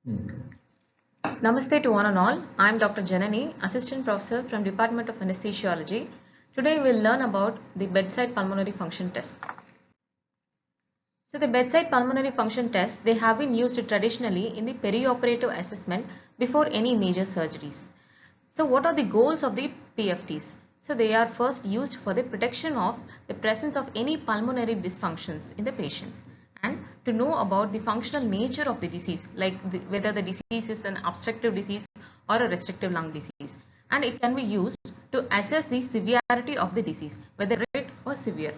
Namaste to one and all. I am Dr. Janani, Assistant Professor from Department of Anesthesiology. Today we will learn about the bedside pulmonary function tests. So the bedside pulmonary function tests, they have been used traditionally in the perioperative assessment before any major surgeries. So what are the goals of the PFTs? So they are first used for the protection of the presence of any pulmonary dysfunctions in the patients, and to know about the functional nature of the disease, like whether the disease is an obstructive disease or a restrictive lung disease, and it can be used to assess the severity of the disease, whether moderate or severe.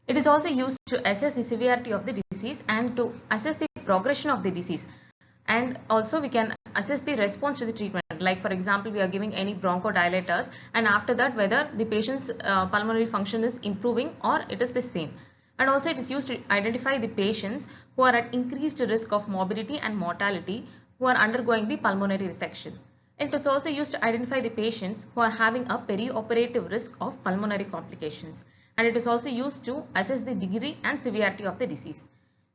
It is also used to assess the severity of the disease and to assess the progression of the disease, and also we can assess the response to the treatment, like for example we are giving any bronchodilators, and after that whether the patient's pulmonary function is improving or it is the same. And also it is used to identify the patients who are at increased risk of morbidity and mortality who are undergoing the pulmonary resection. It is also used to identify the patients who are having a perioperative risk of pulmonary complications, and it is also used to assess the degree and severity of the disease.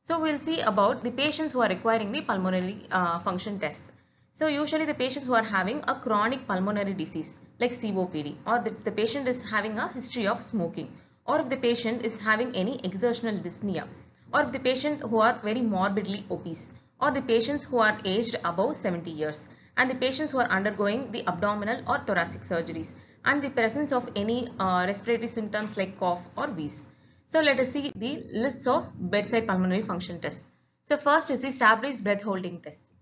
So we'll see about the patients who are requiring the pulmonary function tests. So usually the patients who are having a chronic pulmonary disease like COPD, or if the patient is having a history of smoking, or if the patient is having any exertional dyspnea, or if the patient who are very morbidly obese, or the patients who are aged above 70 years, and the patients who are undergoing the abdominal or thoracic surgeries, and the presence of any respiratory symptoms like cough or wheeze. So let us see the lists of bedside pulmonary function tests. So first is the Sabry's breath holding test.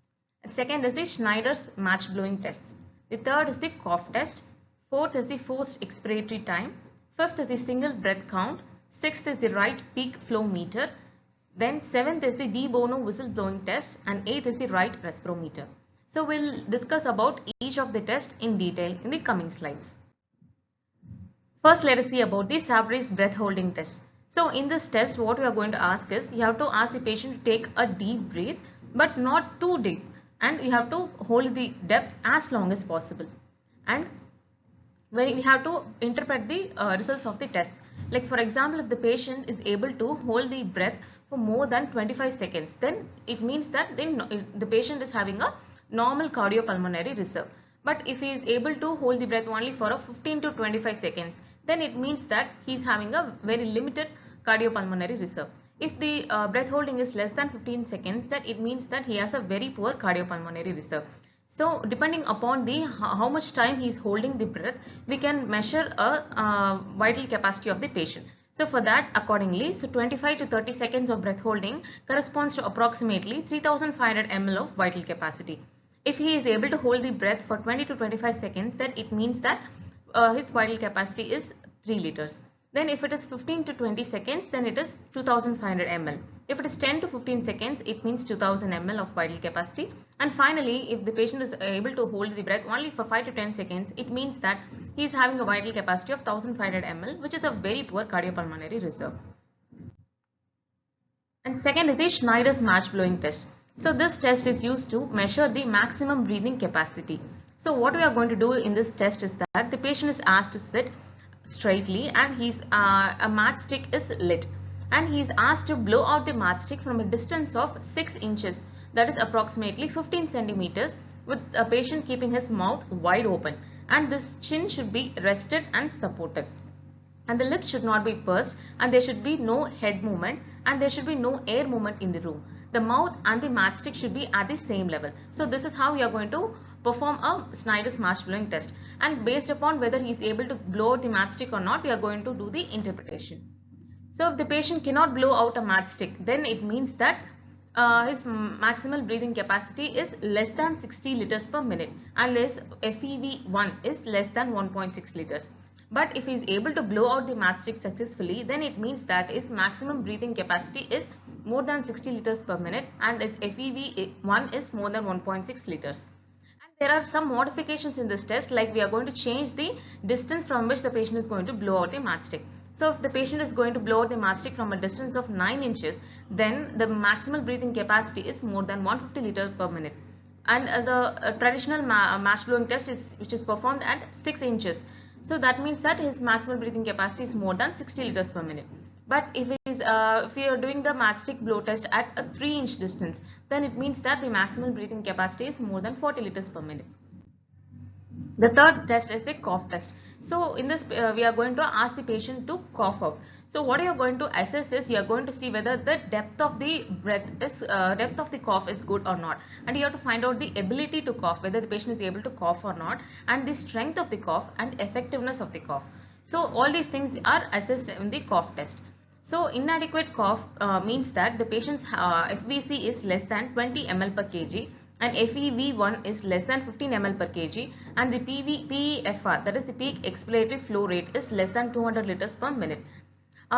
Second is the Schneider's match blowing test. The third is the cough test. Fourth is the forced expiratory time. Fifth is the single breath count. Sixth is the right peak flow meter. Then seventh is the de Bono whistle blowing test, and eighth is the right respirometer. So we'll discuss about each of the tests in detail in the coming slides. First, let us see about the Sabry's breath holding test. So in this test, what we are going to ask is, you have to ask the patient to take a deep breath, but not too deep, and you have to hold the depth as long as possible. And when we have to interpret the results of the test, like for example, if the patient is able to hold the breath for more than 25 seconds, then it means that the patient is having a normal cardiopulmonary reserve. But if he is able to hold the breath only for a 15 to 25 seconds, then it means that he is having a very limited cardiopulmonary reserve. If the breath holding is less than 15 seconds, then it means that he has a very poor cardiopulmonary reserve. So depending upon the how much time he is holding the breath, we can measure a vital capacity of the patient. So for that, accordingly, so 25 to 30 seconds of breath holding corresponds to approximately 3500 ml of vital capacity. If he is able to hold the breath for 20 to 25 seconds, then it means that his vital capacity is 3 liters. Then if it is 15 to 20 seconds, then it is 2500 ml. If it is 10 to 15 seconds, it means 2000 ml of vital capacity. And finally, if the patient is able to hold the breath only for 5 to 10 seconds, it means that he is having a vital capacity of 1500 ml, which is a very poor cardiopulmonary reserve. And second is the Schneider's match blowing test. So this test is used to measure the maximum breathing capacity. So what we are going to do in this test is that the patient is asked to sit straightly, and a matchstick is lit, and he is asked to blow out the matchstick from a distance of 6 inches, that is approximately 15 centimeters, with a patient keeping his mouth wide open, and this chin should be rested and supported, and the lips should not be pursed, and there should be no head movement, and there should be no air movement in the room. The mouth and the matchstick should be at the same level. So this is how we are going to perform a Schneider's match blowing test, and based upon whether he is able to blow out the matchstick or not, we are going to do the interpretation. So if the patient cannot blow out a matchstick, then it means that his maximal breathing capacity is less than 60 liters per minute, and his FEV1 is less than 1.6 liters. But if he is able to blow out the matchstick successfully, then it means that his maximum breathing capacity is more than 60 liters per minute, and his FEV1 is more than 1.6 liters. There are some modifications in this test, like we are going to change the distance from which the patient is going to blow out a matchstick. So if the patient is going to blow out the matchstick from a distance of 9 inches, then the maximal breathing capacity is more than 150 liters per minute. And the traditional match blowing test which is performed at 6 inches. So that means that his maximal breathing capacity is more than 60 liters per minute. But if he is if we are doing the matchstick blow test at a 3-inch distance, then it means that the maximal breathing capacity is more than 40 liters per minute. The third test is the cough test. So in this we are going to ask the patient to cough out. So what you are going to assess is you are going to see whether the depth of the breath is depth of the cough is good or not, and you have to find out the ability to cough, whether the patient is able to cough or not, and the strength of the cough and effectiveness of the cough. So all these things are assessed in the cough test. So inadequate cough means that the patient's FVC is less than 20 ml per kg, and FEV1 is less than 15 ml per kg, and the PEFR, that is the peak expiratory flow rate, is less than 200 liters per minute.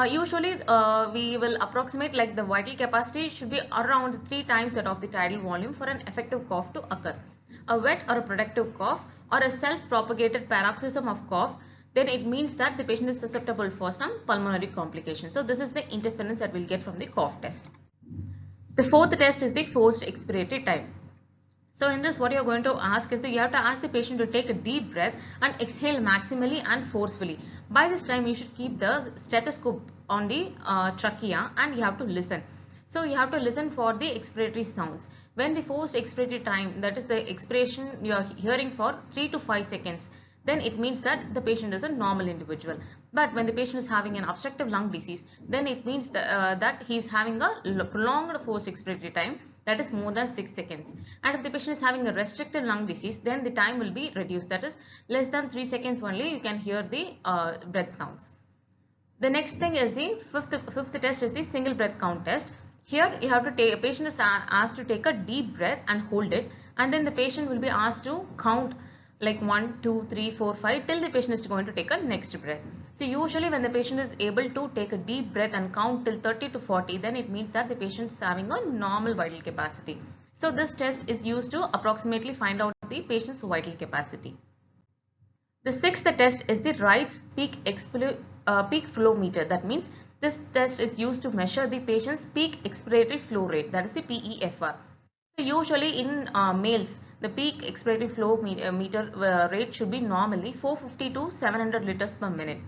Usually we will approximate like the vital capacity should be around 3 times that of the tidal volume for an effective cough to occur. A wet or a productive cough or a self-propagated paroxysm of cough, then it means that the patient is susceptible for some pulmonary complications. So this is the interference that we'll get from the cough test. The fourth test is the forced expiratory time. So in this, what you are going to ask is that you have to ask the patient to take a deep breath and exhale maximally and forcefully. By this time, you should keep the stethoscope on the trachea and you have to listen. So you have to listen for the expiratory sounds. When the forced expiratory time, that is the expiration you are hearing for 3 to 5 seconds, then it means that the patient is a normal individual. But when the patient is having an obstructive lung disease, then it means that he is having a prolonged forced expiratory time, that is more than 6 seconds. And if the patient is having a restricted lung disease, then the time will be reduced, that is less than 3 seconds only you can hear the breath sounds. The next thing is the fifth test is the single breath count test. Here you have to take, a patient is asked to take a deep breath and hold it, and then the patient will be asked to count like 1, 2, 3, 4, 5 till the patient is going to take a next breath. So usually when the patient is able to take a deep breath and count till 30 to 40, then it means that the patient is having a normal vital capacity. So this test is used to approximately find out the patient's vital capacity. The sixth test is the Wright's peak flow meter. That means this test is used to measure the patient's peak expiratory flow rate, that is the PEFR. So usually in males, the peak expiratory flow meter rate should be normally 450 to 700 liters per minute,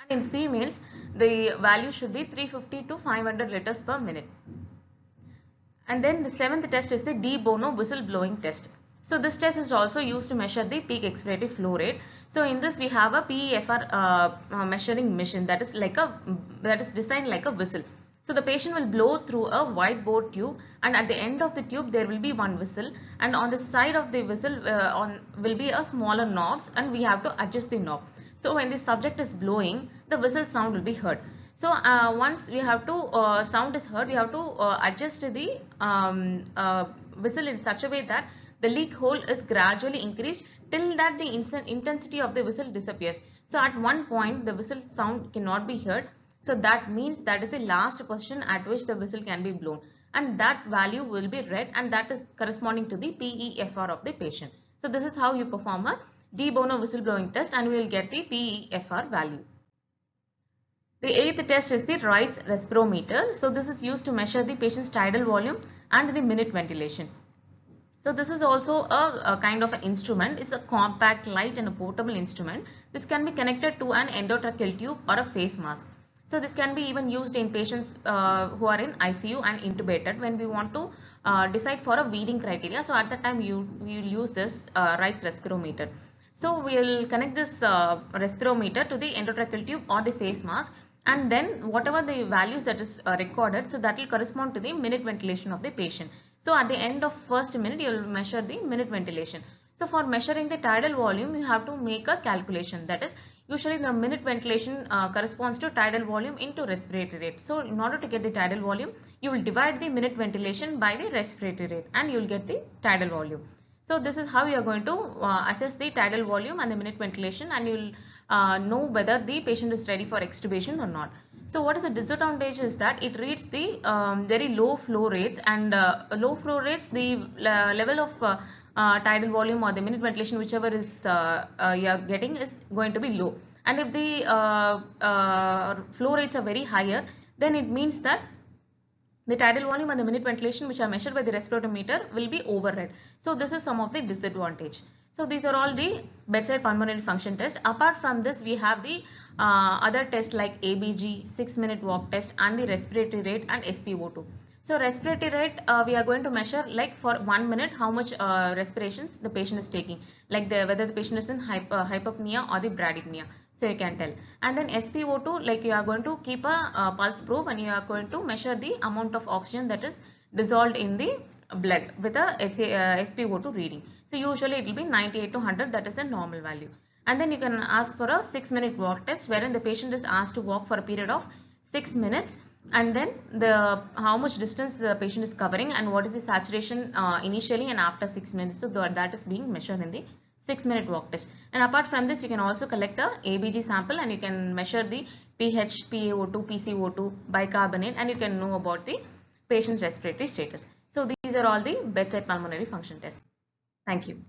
and in females the value should be 350 to 500 liters per minute. And then the seventh test is the de Bono whistle blowing test. So this test is also used to measure the peak expiratory flow rate. So in this we have a PEFR measuring machine that is designed like a whistle. So the patient will blow through a white bore tube, and at the end of the tube there will be one whistle, and on the side of the whistle will be a smaller knobs, and we have to adjust the knob. So when the subject is blowing, the whistle sound will be heard. So once we have to sound is heard, we have to adjust the whistle in such a way that the leak hole is gradually increased till that the intensity of the whistle disappears. So at one point the whistle sound cannot be heard. So that means that is the last position at which the whistle can be blown, and that value will be read, and that is corresponding to the PEFR of the patient. So this is how you perform a de Bono whistle blowing test, and we will get the PEFR value. The eighth test is the Wright's respirometer. So this is used to measure the patient's tidal volume and the minute ventilation. So this is also a kind of an instrument. It's a compact, light and a portable instrument. This can be connected to an endotracheal tube or a face mask. So this can be even used in patients who are in ICU and intubated when we want to decide for a weeding criteria. So at that time we will use this Wright's respirometer. So we will connect this respirometer to the endotracheal tube or the face mask, and then whatever the values that is recorded, so that will correspond to the minute ventilation of the patient. So at the end of first minute you will measure the minute ventilation. So for measuring the tidal volume, you have to make a calculation, that is usually the minute ventilation corresponds to tidal volume into respiratory rate. So in order to get the tidal volume, you will divide the minute ventilation by the respiratory rate and you will get the tidal volume. So this is how you are going to assess the tidal volume and the minute ventilation, and you will know whether the patient is ready for extubation or not. So what is the disadvantage is that it reads the very low flow rates, and low flow rates, the level of tidal volume or the minute ventilation, whichever is you are getting, is going to be low. And if the flow rates are very higher, then it means that the tidal volume and the minute ventilation which are measured by the respirometer will be overread. So this is some of the disadvantage. So these are all the bedside pulmonary function test. Apart from this, we have the other tests like ABG, 6-minute walk test, and the respiratory rate and SpO2. So respiratory rate, we are going to measure like for 1 minute how much respirations the patient is taking, like whether the patient is in hypopnea or the bradypnea. So you can tell. And then SpO2, like you are going to keep a pulse probe and you are going to measure the amount of oxygen that is dissolved in the blood with a SpO2 reading. So usually it will be 98 to 100, that is a normal value. And then you can ask for a 6-minute walk test wherein the patient is asked to walk for a period of 6 minutes, and then how much distance the patient is covering and what is the saturation initially and after 6 minutes. So that is being measured in the 6-minute walk test. And apart from this, you can also collect a ABG sample and you can measure the pH, PaO2, PCO2, bicarbonate, and you can know about the patient's respiratory status. So these are all the bedside pulmonary function tests. Thank you.